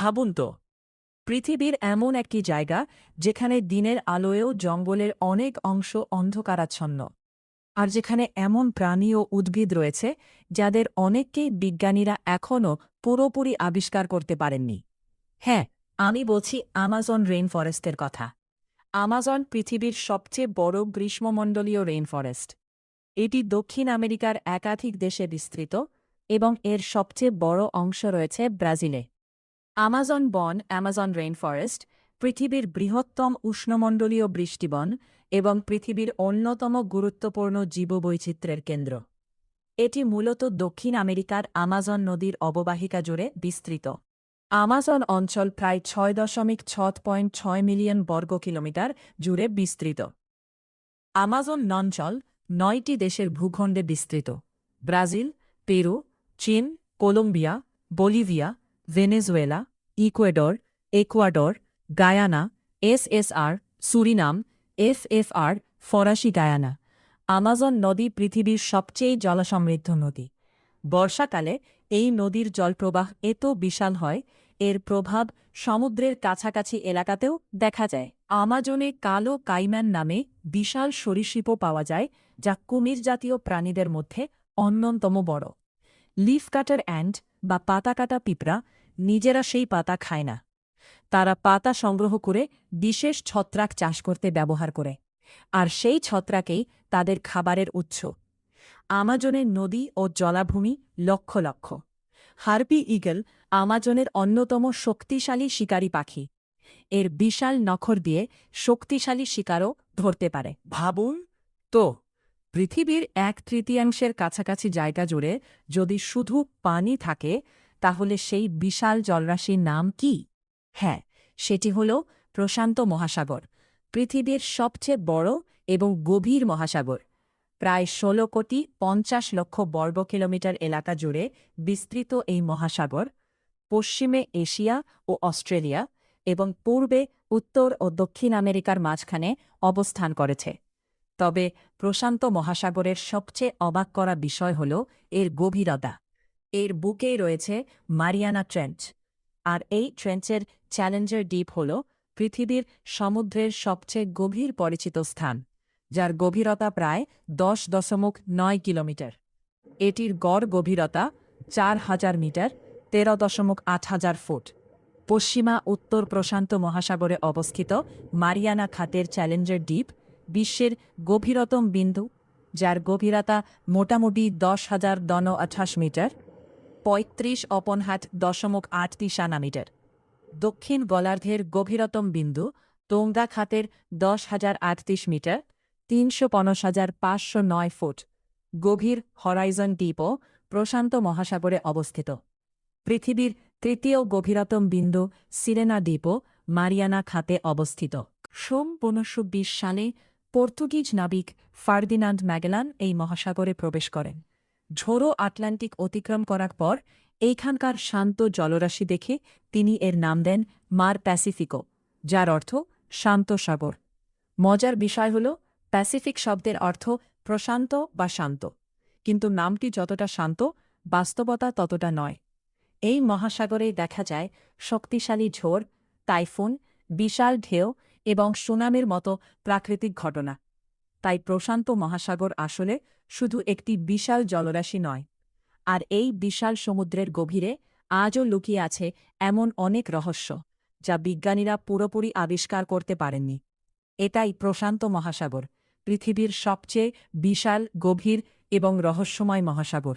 ভাবুন তো, পৃথিবীর এমন একটি জায়গা যেখানে দিনের আলোয়ও জঙ্গলের অনেক অংশ অন্ধকারাচ্ছন্ন, আর যেখানে এমন প্রাণী ও উদ্ভিদ রয়েছে যাদের অনেককেই বিজ্ঞানীরা এখনও পুরোপুরি আবিষ্কার করতে পারেননি। হ্যাঁ, আমি বলছি আমাজন রেইন ফরেস্টের কথা। আমাজন পৃথিবীর সবচেয়ে বড় গ্রীষ্মমণ্ডলীয় রেইন ফরেস্ট। এটি দক্ষিণ আমেরিকার একাধিক দেশে বিস্তৃত এবং এর সবচেয়ে বড় অংশ রয়েছে ব্রাজিলে। আমাজন বন, আমাজন রেইন ফরেস্ট, পৃথিবীর বৃহত্তম উষ্ণমণ্ডলীয় বৃষ্টিবন এবং পৃথিবীর অন্যতম গুরুত্বপূর্ণ জীববৈচিত্র্যের কেন্দ্র। এটি মূলত দক্ষিণ আমেরিকার আমাজন নদীর অববাহিকা জুড়ে বিস্তৃত। আমাজন অঞ্চল প্রায় ৬.৬৬ মিলিয়ন বর্গ কিলোমিটার জুড়ে বিস্তৃত। আমাজন অঞ্চল ৯টি দেশের ভূখণ্ডে বিস্তৃত: ব্রাজিল, পেরু, চীন, Colombia, Bolivia, Venezuela, Ecuador, Guyana, SSR, Suriname, FFR, ফরাসি গায়ানা। আমাজন নদী পৃথিবীর সবচেয়ে জলসমৃদ্ধ নদী। বর্ষাকালে এই নদীর জলপ্রবাহ এত বিশাল হয়, এর প্রভাব সমুদ্রের কাছাকাছি এলাকাতেও দেখা যায়। আমাজনে কালো কাইম্যান নামে বিশাল সরীসৃপও পাওয়া যায়, যা কুমির জাতীয় প্রাণীদের মধ্যে অন্যতম বড়। লিফ কাটার অ্যান্ট বা পাতা কাটা পিঁপড়া নিজেরা সেই পাতা খায় না। তারা পাতা সংগ্রহ করে বিশেষ ছত্রাক চাষ করতে ব্যবহার করে, আর সেই ছত্রাকেই তাদের খাবারের উৎস। আমাজনের নদী ও জলাভূমি লক্ষ লক্ষ। হার্পি ঈগল আমাজনের অন্যতম শক্তিশালী শিকারী পাখি। এর বিশাল নখর দিয়ে শক্তিশালী শিকারও ধরতে পারে। ভাবুন তো, পৃথিবীর ১/৩ কাছাকাছি জায়গা জুড়ে যদি শুধু পানি থাকে, তাহলে সেই বিশাল জলরাশির নাম কি? হ্যাঁ, সেটি হল প্রশান্ত মহাসাগর, পৃথিবীর সবচেয়ে বড় এবং গভীর মহাসাগর। প্রায় ১৬,৫০,০০,০০০ বর্গ কিলোমিটার এলাকা জুড়ে বিস্তৃত এই মহাসাগর পশ্চিমে এশিয়া ও অস্ট্রেলিয়া এবং পূর্বে উত্তর ও দক্ষিণ আমেরিকার মাঝখানে অবস্থান করেছে। তবে প্রশান্ত মহাসাগরের সবচেয়ে অবাক করা বিষয় হল এর গভীরতা। এর বুকেই রয়েছে মারিয়ানা ট্রেঞ্চ, আর এই ট্রেঞ্চের চ্যালেঞ্জার ডিপ হল পৃথিবীর সমুদ্রের সবচেয়ে গভীর পরিচিত স্থান, যার গভীরতা প্রায় ১০.৯ কিলোমিটার। এটির গড় গভীরতা ৪,০০০ মিটার, ১৩.৮ ফুট। পশ্চিমা উত্তর প্রশান্ত মহাসাগরে অবস্থিত মারিয়ানা খাতের চ্যালেঞ্জার ডিপ বিশ্বের গভীরতম বিন্দু, যার গভীরতা মোটামুটি ১০,০২৮ মিটার, ৩৫.৮ মিটার। দক্ষিণ গোলার্ধের গভীরতম বিন্দু তোংগা খাতের ১০,০৩৮ মিটার, ৩৫০,৫০৯ ফুট। গভীর হরাইজন দ্বীপও প্রশান্ত মহাসাগরে অবস্থিত। পৃথিবীর তৃতীয় গভীরতম বিন্দু সিরেনা দ্বীপও মারিয়ানা খাতে অবস্থিত। ১৫২০ সালে পর্তুগিজ নাবিক ফার্দিনান্দ ম্যাগেলান এই মহাসাগরে প্রবেশ করেন। ঝোড়ো আটলান্টিক অতিক্রম করার পর এইখানকার শান্ত জলরাশি দেখে তিনি এর নাম দেন মার প্যাসিফিকো, যার অর্থ শান্ত সাগর। মজার বিষয় হল, প্যাসিফিক শব্দের অর্থ প্রশান্ত বা শান্ত, কিন্তু নামটি যতটা শান্ত, বাস্তবতা ততটা নয়। এই মহাসাগরেই দেখা যায় শক্তিশালী ঝড়, টাইফুন, বিশাল ঢেউ এবং সুনামির মতো প্রাকৃতিক ঘটনা। তাই প্রশান্ত মহাসাগর আসলে শুধু একটি বিশাল জলরাশি নয়, আর এই বিশাল সমুদ্রের গভীরে আজও লুকিয়ে আছে এমন অনেক রহস্য, যা বিজ্ঞানীরা পুরোপুরি আবিষ্কার করতে পারেননি। এটাই প্রশান্ত মহাসাগর, পৃথিবীর সবচেয়ে বিশাল, গভীর এবং রহস্যময় মহাসাগর।